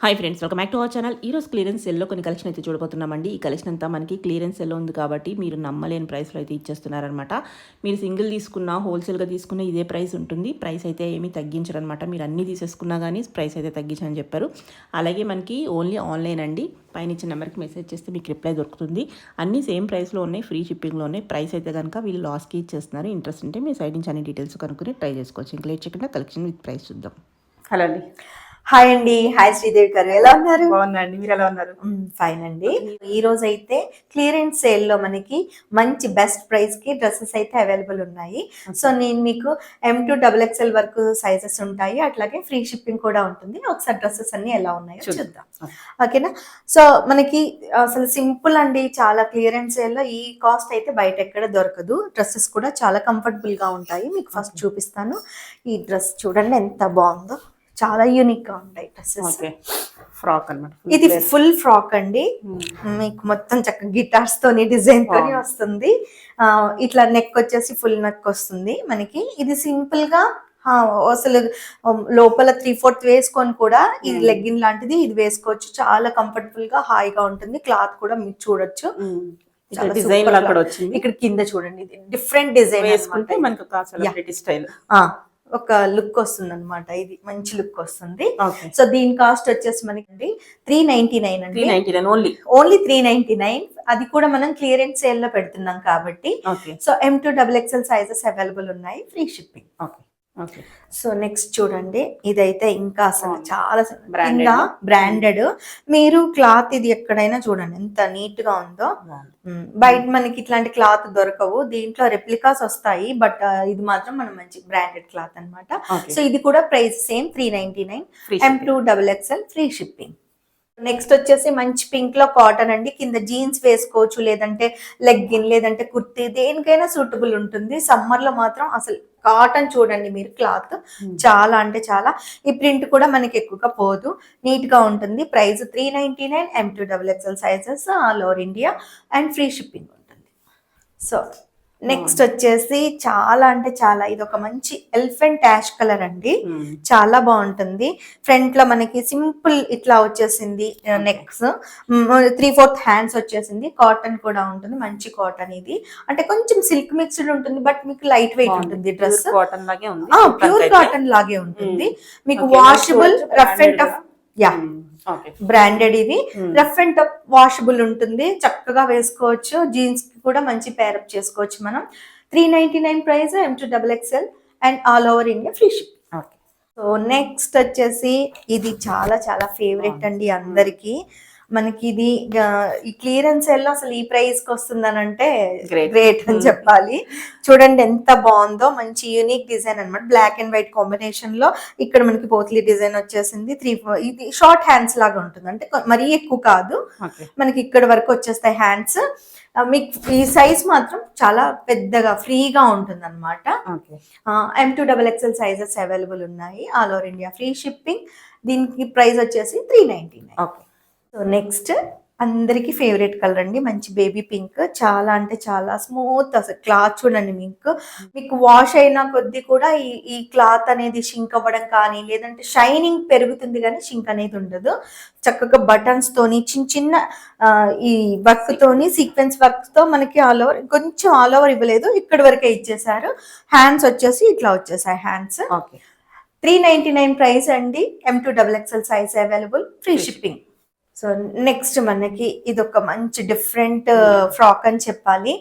Hi friends, welcome back to our channel. ఈరోజు clearance సెల్లో కొన్ని కలెక్షన్ అయితే చూడబోతున్నామండి. ఈ కలెక్షన్ అంతా మనకి క్లియరెన్స్ సెల్లో ఉంది కాబట్టి మీరు నమ్మలేని ప్రైస్లో అయితే ఇచ్చేస్తున్నారనమాట. మీరు సింగిల్ తీసుకున్నా, హోల్సేల్గా తీసుకున్నా ఇదే ప్రైస్ ఉంటుంది. ప్రైస్ అయితే ఏమీ తగ్గించరనమాట. మీరు అన్నీ తీసేసుకున్నా కానీ ప్రైస్ అయితే తగ్గించని చెప్పారు. అలాగే మనకి ఓన్లీ ఆన్లైన్ అండి. పైన ఇచ్చిన నెంబర్కి మెసేజ్ చేస్తే మీకు రిప్లై దొరుకుతుంది. అన్నీ సేమ్ ప్రైస్లో ఉన్నాయి, ఫ్రీ షిప్పింగ్లో ఉన్నాయి. ప్రైస్ అయితే కనుక వీళ్ళు లాస్కి ఇచ్చేస్తున్నారు. ఇంట్రెస్ట్ ఉంటే మీ సైడ్ నుంచి అన్ని డీటెయిల్స్ కనుక్కొని ట్రై చేసుకోవచ్చు. ఇంకా లేట్ చేయకుండా కలెక్షన్ విత్ ప్రైస్ చూద్దాం. హలో అండి. హాయ్ అండి. హాయ్ శ్రీదేవి గారు, ఎలా ఉన్నారు? బాగున్నాండి, మీరు ఎలా ఉన్నారు? ఫైన్ అండి. ఈ రోజు అయితే క్లియరెన్స్ సేల్ లో మనకి మంచి బెస్ట్ ప్రైస్ కి డ్రెస్సెస్ అయితే అవైలబుల్ ఉన్నాయి. సో నేను మీకు M2XXL వరకు సైజెస్ ఉంటాయి, అట్లాగే ఫ్రీ షిప్పింగ్ కూడా ఉంటుంది. ఒకసారి డ్రెస్సెస్ అన్ని ఎలా ఉన్నాయో చూద్దాం, ఓకేనా? సో మనకి అసలు సింపుల్ అండి, చాలా క్లియరెన్స్ సేల్ లో ఈ కాస్ట్ అయితే బయట ఎక్కడ దొరకదు. డ్రెస్సెస్ కూడా చాలా కంఫర్టబుల్ గా ఉంటాయి. మీకు ఫస్ట్ చూపిస్తాను. ఈ డ్రెస్ చూడండి ఎంత బాగుందో, చాలా యూనిక్ గా ఉంటాయి డ్రెస్సెస్. ఫ్రాక్ అన్నమాట. ఇది ఫుల్ ఫ్రాక్ అండి. మీకు మొత్తం చక్కగా గిటార్స్ తోని డిజైన్ తోని వస్తుంది. ఇట్లా నెక్ వచ్చేసి ఫుల్ నెక్ వస్తుంది మనకి. ఇది సింపుల్ గా అసలు లోపల 3/4 వేసుకొని కూడా ఇది లెగ్గిన్ లాంటిది ఇది వేసుకోవచ్చు. చాలా కంఫర్టబుల్ గా హాయిగా ఉంటుంది. క్లాత్ కూడా మీరు చూడొచ్చు. డిజైన్ అక్కడ వచ్చింది. ఇక్కడ కింద చూడండి, ఇది డిఫరెంట్ డిజైన్ వేసుకుంటే మనకు సెలబ్రిటీ స్టైల్ ఒక లుక్ వస్తుంది అనమాట. ఇది మంచి లుక్ వస్తుంది. సో దీని కాస్ట్ వచ్చేసి మనకి 399 అండి. 399 ఓన్లీ 399. అది కూడా మనం క్లియరెన్స్ సేల్ లో పెడుతున్నాం కాబట్టి. సో M2XXL సైజెస్ అవైలబుల్ ఉన్నాయి, ఫ్రీ షిప్పింగ్. సో నెక్స్ట్ చూడండి, ఇదైతే ఇంకా అసలు చాలా బ్రాండెడ్. మీరు క్లాత్ ఇది ఎక్కడైనా చూడండి ఎంత నీట్ గా ఉందో. బయట మనకి ఇట్లాంటి క్లాత్ దొరకవు, దీంట్లో రెప్లికాస్ వస్తాయి, బట్ ఇది మాత్రం మనం మంచి బ్రాండెడ్ క్లాత్ అన్నమాట. సో ఇది కూడా price same 399, M2XXL free shipping. Next వచ్చేసి మంచి పింక్ లో కాటన్ అండి. కింద జీన్స్ వేసుకోవచ్చు, లేదంటే లెగ్గిన్, లేదంటే కుర్తీ, దేనికైనా సూటబుల్ ఉంటుంది. సమ్మర్ లో మాత్రం అసలు కాటన్ చూడండి మీరు, క్లాత్ చాలా అంటే చాలా. ఈ ప్రింట్ కూడా మనకి ఎక్కువగా పోదు, నీట్ గా ఉంటుంది. Price 399, M2XXL sizes all over India and free shipping ఉంటుంది. సో నెక్స్ట్ వచ్చేసి చాలా అంటే చాలా, ఇది ఒక మంచి ఎలిఫెంట్ యాష్ కలర్ అండి. చాలా బాగుంటుంది. ఫ్రంట్ లో మనకి సింపుల్ ఇట్లా వచ్చేసింది నెక్స్, 3/4 హ్యాండ్స్ వచ్చేసింది. కాటన్ కూడా ఉంటుంది, మంచి కాటన్. ఇది అంటే కొంచెం సిల్క్ మిక్స్డ్ ఉంటుంది, బట్ మీకు లైట్ వెయిట్ ఉంటుంది. డ్రెస్ ప్యూర్ కాటన్ లాగే ఉంటుంది. మీకు washable, rough and tough, branded. ఇది రఫ్ అండ్ టఫ్ వాషబుల్ ఉంటుంది, చక్కగా వేసుకోవచ్చు. జీన్స్ కి కూడా మంచి పేరప్ చేసుకోవచ్చు మనం. 399 price, M2XXL and all over India free shipping. So next వచ్చేసి ఇది చాలా చాలా ఫేవరెట్ అండి అందరికి. మనకి ఇది ఈ క్లియరెన్స్ సేల్ అసలు ఈ ప్రైస్ కి వస్తుందని అంటే గ్రేట్ అని చెప్పాలి. చూడండి ఎంత బాగుందో, మంచి యూనిక్ డిజైన్ అన్నమాట. బ్లాక్ అండ్ వైట్ కాంబినేషన్ లో ఇక్కడ మనకి పోత్లీ డిజైన్ వచ్చేసింది. ఇది షార్ట్ హ్యాండ్స్ లాగా ఉంటుంది, అంటే మరీ ఎక్కువ కాదు, మనకి ఇక్కడ వరకు వచ్చేస్తాయి హ్యాండ్స్. మీకు ఈ సైజ్ మాత్రం చాలా పెద్దగా ఫ్రీగా ఉంటుంది అనమాట. M2XXL సైజెస్ అవైలబుల్ ఉన్నాయి, all over India free shipping. దీనికి ప్రైస్ వచ్చేసి 399. సో నెక్స్ట్ అందరికి ఫేవరెట్ కలర్ అండి, మంచి బేబీ పింక్. చాలా అంటే చాలా స్మూత్, అసలు క్లాత్ చూడండి. మీకు వాష్ అయినా కొద్దీ కూడా ఈ క్లాత్ అనేది షింక్ అవ్వడం కానీ, లేదంటే షైనింగ్ పెరుగుతుంది కానీ షింక్ అనేది ఉండదు. చక్కగా బటన్స్ తోని, చిన్న చిన్న ఈ వర్క్ తోని, సీక్వెన్స్ వర్క్ తో మనకి ఆల్ ఓవర్, కొంచెం ఆల్ ఓవర్ ఇవ్వలేదు, ఇక్కడ వరకే ఇచ్చేసారు. హ్యాండ్స్ వచ్చేసి ఇట్లా వచ్చేసాయి హ్యాండ్స్. 399 ప్రైస్ అండి. M2XXL size available, free shipping. So next మనకి ఇది ఒక మంచి డిఫరెంట్ ఫ్రాక్ అని చెప్పాలి.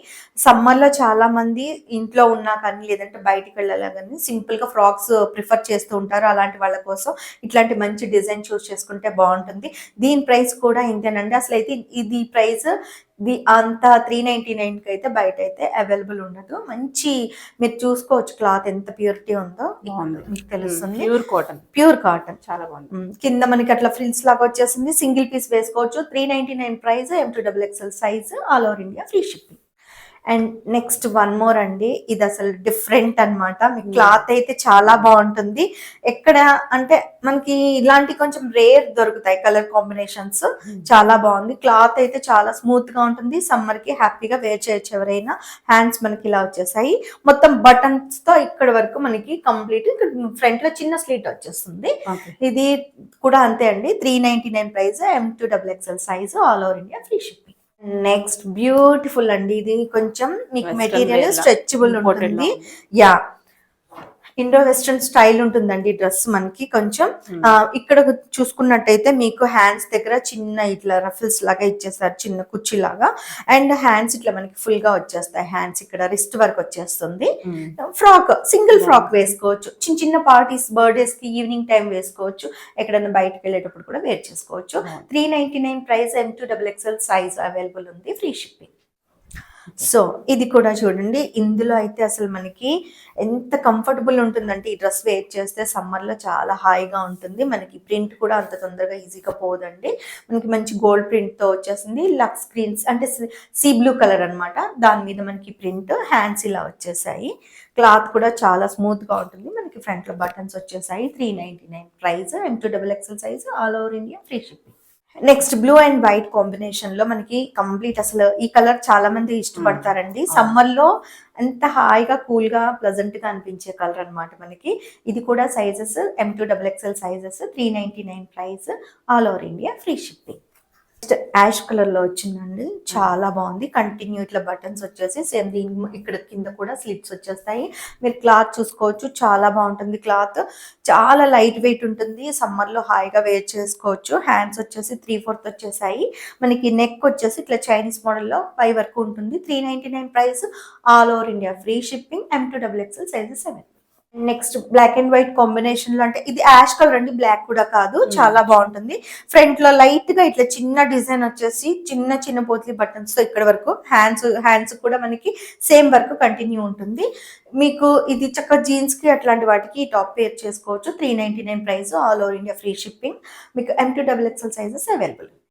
సమ్మర్ లో చాలా మంది ఇంట్లో ఉన్నా కానీ, లేదంటే బయటికి వెళ్ళాలా కానీ సింపుల్ గా ఫ్రాక్స్ ప్రిఫర్ చేస్తూ ఉంటారు. అలాంటి వాళ్ళ కోసం ఇట్లాంటి మంచి డిజైన్ చూస్ చేసుకుంటే బాగుంటుంది. దీని ప్రైస్ కూడా ఇంతేనండి. అసలు అయితే ఇది ప్రైస్ అంత 399 కి అయితే బయట అయితే అవైలబుల్ ఉండదు. మంచి మీరు చూసుకోవచ్చు క్లాత్ ఎంత ప్యూరిటీ ఉందో మీకు తెలుస్తుంది. ప్యూర్ కాటన్ చాలా బాగుంది. కింద మనకి అట్లా ఫ్రిల్స్ లాగా వచ్చేసింది, సింగిల్ పీస్ వేసుకోవచ్చు. 399 price, M2XXL size, all over India free shipping. And next one more అండి, ఇది అసలు డిఫరెంట్ అన్నమాట. మీకు క్లాత్ అయితే చాలా బాగుంటుంది. ఎక్కడ అంటే మనకి ఇలాంటి కొంచెం రేర్ దొరుకుతాయి కలర్ కాంబినేషన్స్. చాలా బాగుంది. క్లాత్ అయితే చాలా స్మూత్ గా ఉంటుంది. సమ్మర్ కి హ్యాపీగా వేర్ చేయొచ్చు ఎవరైనా. హ్యాండ్స్ మనకి ఇలా వచ్చేసాయి. మొత్తం బటన్స్ తో ఇక్కడ వరకు మనకి కంప్లీట్. ఫ్రంట్ లో చిన్న స్లీట్ వచ్చేస్తుంది. ఇది కూడా అంతే అండి. 399 price, M2XXL size, all over India free shipping. Next beautiful అండి, ఇది కొంచెం మీకు Western మెటీరియల్ wear లా స్ట్రెచబుల్ imported ఉంటుంది. లా ఉంది. యా, ఇండో వెస్ట్రన్ స్టైల్ ఉంటుందండి డ్రెస్ మనకి. కొంచెం ఇక్కడ చూసుకున్నట్టయితే మీకు హ్యాండ్స్ దగ్గర చిన్న ఇట్లా రఫిల్స్ లాగా ఇచ్చేస్తారు, చిన్న కుర్చీ లాగా. అండ్ హ్యాండ్స్ ఇట్లా మనకి ఫుల్ గా వచ్చేస్తాయి. హ్యాండ్స్ ఇక్కడ రిస్ట్ వరకు వచ్చేస్తుంది. ఫ్రాక్, సింగిల్ ఫ్రాక్ వేసుకోవచ్చు. చిన్న చిన్న పార్టీస్, బర్త్డేస్ కి ఈవినింగ్ టైం వేసుకోవచ్చు. ఎక్కడైనా బయటకు వెళ్ళేటప్పుడు కూడా వేర్ చేసుకోవచ్చు. 399 ప్రైస్, M2XXL సైజ్ అవైలబుల్ ఉంది, ఫ్రీ షిప్పింగ్. సో ఇది కూడా చూడండి, ఇందులో అయితే అసలు మనకి ఎంత కంఫర్టబుల్ ఉంటుందంటే ఈ డ్రెస్ వేర్ చేస్తే సమ్మర్ లో చాలా హాయిగా ఉంటుంది. మనకి ప్రింట్ కూడా అంత తొందరగా ఈజీగా పోదండి. మనకి మంచి గోల్డ్ ప్రింట్ తో వచ్చేసింది. లక్స్ స్క్రీన్స్ అంటే సీ బ్లూ కలర్ అన్నమాట. దాని మీద మనకి ప్రింట్, హ్యాండ్స్ ఇలా వచ్చేసాయి. క్లాత్ కూడా చాలా స్మూత్ గా ఉంటుంది. మనకి ఫ్రంట్ లో బటన్స్ వచ్చేసాయి. 399 price, M2XXL size, all over India free shipping. Next blue and white combination లో మనకి కంప్లీట్, అసలు ఈ కలర్ చాలా మంది ఇష్టపడతారండి. సమ్మర్ లో ఎంత హాయిగా కూల్ గా ప్లెజెంట్ గా అనిపించే కలర్ అన్నమాట మనకి. ఇది కూడా sizes M2XXL sizes, 399 price, all over India free shipping. Ash colour లో వచ్చిందండి, చాలా బాగుంది. కంటిన్యూ ఇట్లా బటన్స్ వచ్చేసి సేమ్ దీని ఇక్కడ కింద కూడా స్లిట్స్ వచ్చేస్తాయి. మీరు క్లాత్ చూసుకోవచ్చు, చాలా బాగుంటుంది. క్లాత్ చాలా లైట్ వెయిట్ ఉంటుంది. సమ్మర్ లో హాయిగా వేర్ చేసుకోవచ్చు. హ్యాండ్స్ వచ్చేసి 3/4 వచ్చేసాయి. మనకి నెక్ వచ్చేసి ఇట్లా చైనీస్ మోడల్ లో పై వరకు ఉంటుంది. 399 price, all over India free shipping. M2XXL size 7. Next black and white combination లో, అంటే ఇది యాష్ కలర్ అండి, బ్లాక్ కూడా కాదు. చాలా బాగుంటుంది. ఫ్రంట్ లో లైట్ గా ఇట్లా చిన్న డిజైన్ వచ్చేసి చిన్న చిన్న పోత్లీ బటన్స్ తో ఇక్కడ వరకు. హ్యాండ్స్ కూడా మనకి సేమ్ వరకు కంటిన్యూ ఉంటుంది. మీకు ఇది చక్కగా జీన్స్ కి అట్లాంటి వాటికి ఈ టాప్ పేర్ చేసుకోవచ్చు. 399 price, all over India free shipping. మీకు M2XXL సైజెస్ అవైలబుల్.